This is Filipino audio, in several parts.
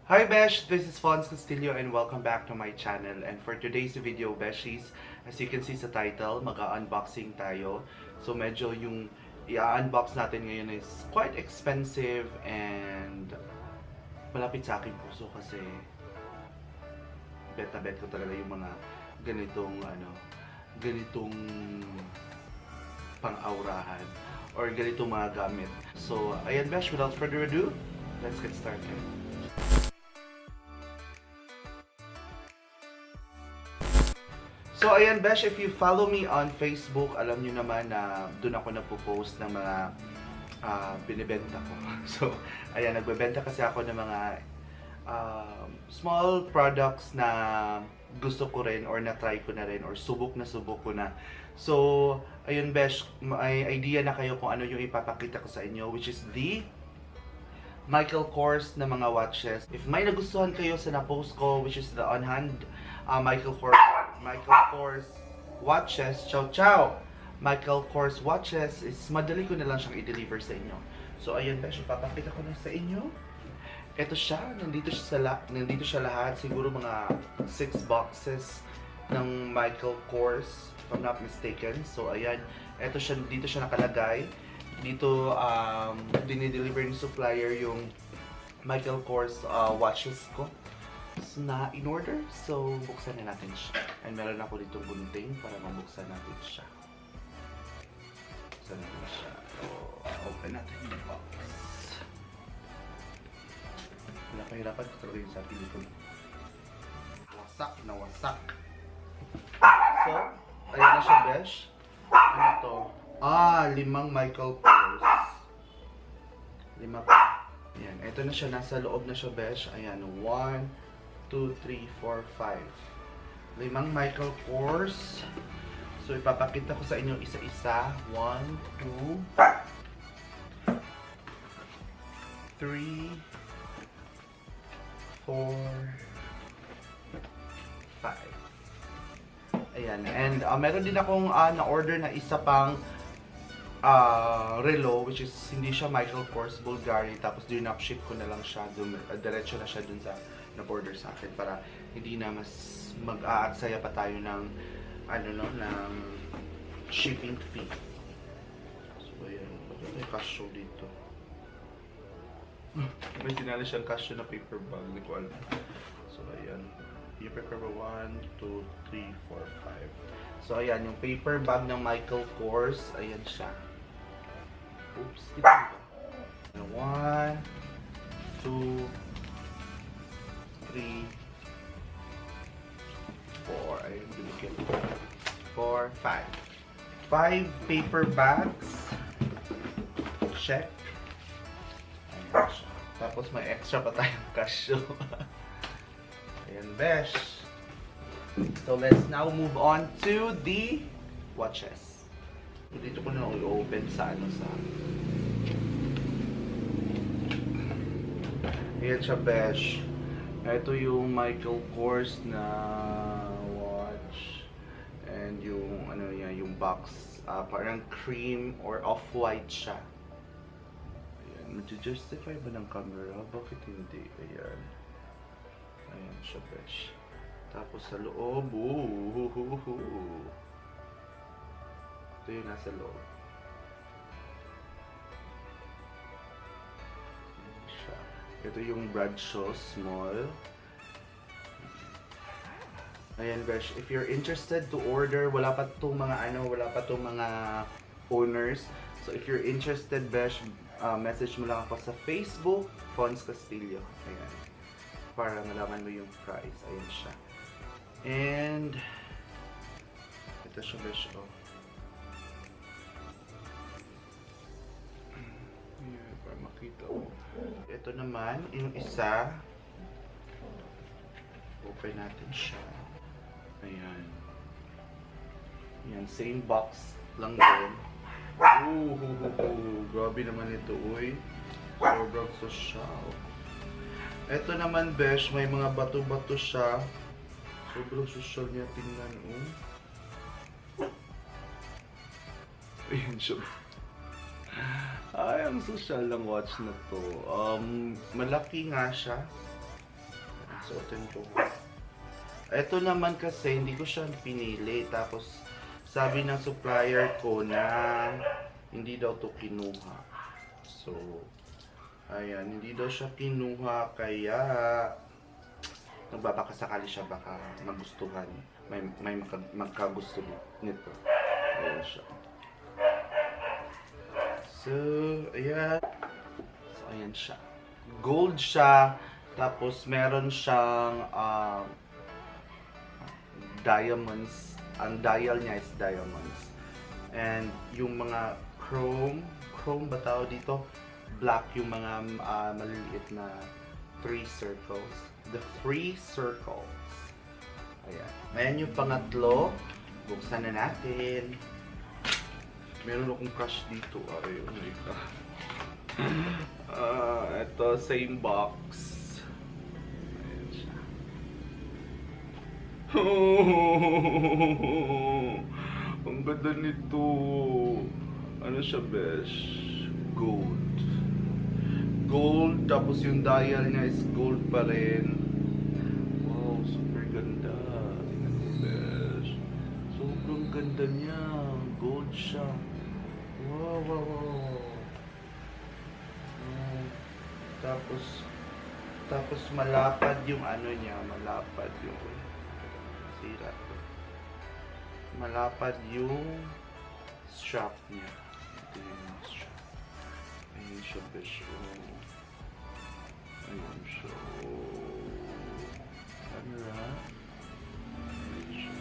Hi Besh, this is Fons Castillo and welcome back to my channel. And for today's video, Beshies, as you can see sa title, mag-unboxing tayo. So medyo yung i-unbox natin ngayon is quite expensive and malapit sa aking puso kasi bet na bet ko talaga yung mga ganitong pang-aurahan or ganitong mga gamit. So ayan Besh, without further ado, let's get started. So ayan Besh, if you follow me on Facebook, alam nyo naman na doon ako nagpo-post ng mga binibenta ko. So ayan, nagbebenta kasi ako ng mga small products na gusto ko rin or na-try ko na rin or subok ko na. So ayun Besh, may idea na kayo kung ano yung ipapakita ko sa inyo, which is the Michael Kors na mga watches. If may nagustuhan kayo sa na-post ko, which is the on-hand Michael Kors watches, ciao! Michael Kors watches is madali ko na lang siyang i-deliver sa inyo. So ayun Besh, papakita ko na sa inyo. Ito siya, nandito siya lahat, siguro mga 6 boxes ng Michael Kors, if I'm not mistaken. So ayan, dito siya nakalagay. Dito dinideliver ng supplier yung Michael Kors watches ko na in order. So buksan na natin siya. And meron ako dito gunting para mabuksan natin siya. Buksan natin siya. So open natin yung box. Napahirapan ko talaga yung sa pelikula. Wasak na wasak. So, ayan na siya Besh. Ano to? 5 Michael Kors. 5 pa. Ayan, ito na siya. Nasa loob na siya Besh. Ayan, 1, 2, 3, 4, 5. 5 Michael Kors. So, ipapakita ko sa inyo isa-isa. 1, 2, 3, 4, 5. Ayan. And meron din akong na-order na isa pang relo, which is hindi siya Michael Kors, Bulgari. Tapos dinop-ship ko na lang siya. Diretso na siya dun sa na-order sa akin para hindi na mas mag-aaksaya pa tayo ng ng shipping fee. So ayan. Bakit may casio dito? May sinali siyang casio na paper bag. Hindi ko alam. So ayan. Yung paper bag 1, 2, 3, 4, 5. So ayan, yung paper bag ng Michael Kors. Ayan siya. Oops. Ito ba? 1, 2, 3, 4. Ayun, binigyan ko. 4, 5. 5 paper bags. Check. Ayan siya. Tapos may extra pa tayong casio. Ayan, Besh. So let's now move on to the watches. Dito ko na i-open sa Ayan siya, Besh. Ito yung Michael Kors na watch. And yung yung box, parang cream or off-white siya. Ayan, mag-justify ba ng camera? Bakit hindi? Ayan. Ayan siya, Besh. Tapos sa loob, ito yung nasa loob. Ayan siya. Ito yung Bradshaw small. Ayan, Besh. If you're interested to order, wala pa tong mga owners. So if you're interested, Besh, message mo lang ako sa Facebook, Fons Castillo. Ayan. Para malaman mo yung price. Ayan siya. And ito siya, Besh. Ayan, para makita mo. Ito naman, yung isa. Open natin siya. Ayan. Ayan, same box lang din. Grabe naman ito, uy. Sobrang social. Ito naman, Besh, may mga bato-bato siya. Sobrang social niya, tingnan, Ayan siya. Ay, ang social ng watch na to. Malaki nga siya. Suotin ko. Ito naman kasi, hindi ko siya pinili. Tapos, sabi ng supplier ko na hindi daw to kinuha. So, ayan, hindi daw siya kinuha. Kaya, nagbabakasakali siya baka magustuhan. May magkagusto nito. Ayan siya. So, ayan. So, ayan siya. Gold siya. Tapos, meron siyang diamonds. Ang dial niya is diamonds. And yung mga chrome ba tawag dito? Black yung mga maliliit na 3 circles. The 3 circles. Ayan. Ayan yung pangatlo. Buksan na natin. Meron akong crush dito. Ayun. Ito, same box. Ayan siya. Ang ganda nito. Ano siya, besh? Gold. Gold, tapos yung dial niya is gold pa rin. Wow, super ganda. Tingnan mo, besh. Sobrang ganda niya. Gold siya. Wow, wow, wow. Tapos malapad yung ano niya, malapad yung sira to. Malapad yung strap niya. Ito yung strap. Ayun siya, besh. Ayun siya. Camera. Ayun siya.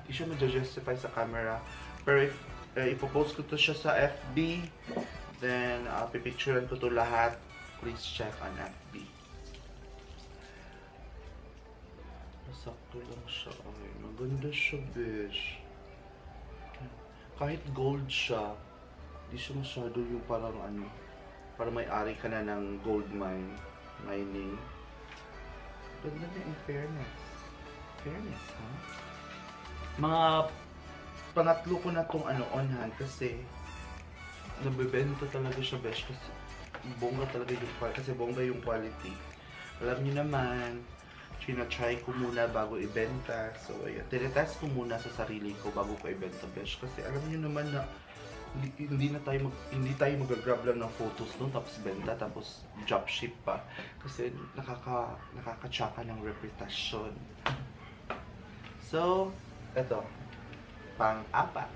Hindi siya ma-justify sa camera. Pero if ipopost ko to siya sa FB, then pipicturean ko to lahat. Please check on FB. Sakto lang siya. Ay, maganda siya, besh. Kahit gold siya, di siya masyado yung parang ano, parang may-ari ka na ng gold mining. Ganda niya in fairness. Fairness, ha? Mga pangatlo ko na tong ano, on hand kasi nabibenta talaga siya, besh, kasi bongga talaga yung quality, kasi bongga yung quality. Alam niyo naman, try ko muna bago ibenta. So, ayan, tinetest ko muna sa sarili ko bago ko ibenta, besh, kasi alam niyo naman na hindi tayo mag-grab lang ng photos doon tapos benta tapos dropship pa kasi nakakatsaka ng reputasyon. So, eto, pang-apat.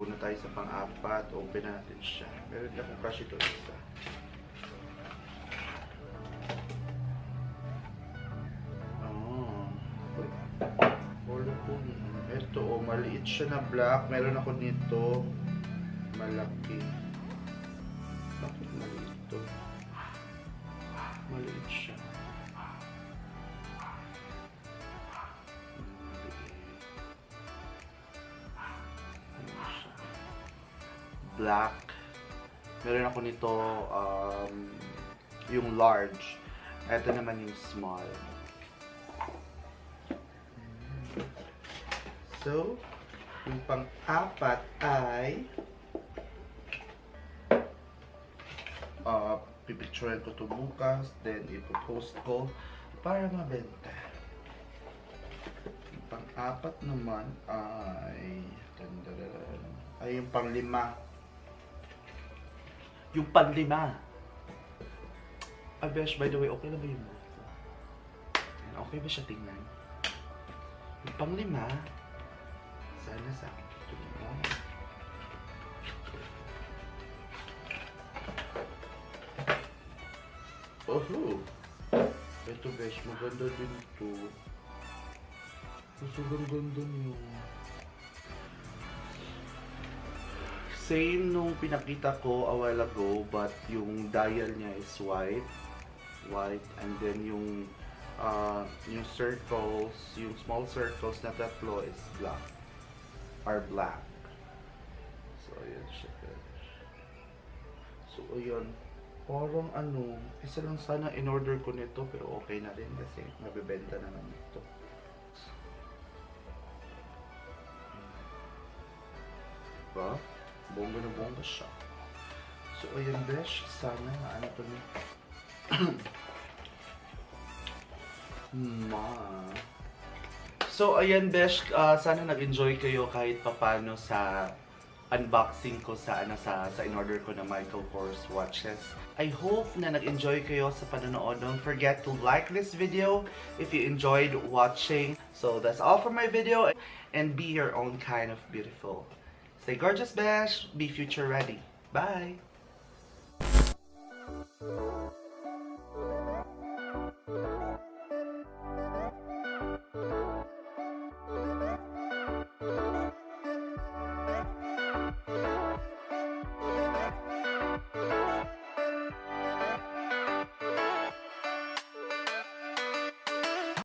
Una tayo sa pang-apat, open natin siya. Meron na akong crush ito isa. Ito, maliit siya na black. Meron ako nito malaki. Bakit maliit ito? Maliit siya. Black. Meron ako nito yung large. Ito naman yung small. So, yung pang-apat ay pipicturean ko ito bukas, then ipopost ko para mabenta. Yung pang-apat naman ay yung pang-lima. Yung pang-lima. Besh, by the way, okay na ba yung mouth ko? Okay ba siya tingnan? Yung pang-lima, sana sa akin ito mo. Oh, ito, besh, maganda din ito. Sobrang ganda niyo. Same nung pinakita ko a while ago, but yung dial niya is white, and then yung circles, yung small circles na tatlo is black. So, ayan siya, guys. So, ayan. Parang ano, isa lang sana in-order ko nito, pero okay na rin kasi mabibenta naman ito. Diba? Bongga na bongga siya. So, ayan, besh. Sana ano to ni. Ma. So, ayan, Besh, sana nag-enjoy kayo kahit papano sa unboxing ko sa sa in-order ko na Michael Kors watches. I hope na nag-enjoy kayo sa panonood. Don't forget to like this video if you enjoyed watching. So, that's all for my video, and be your own kind of beautiful. Stay gorgeous, Besh. Be future ready. Bye!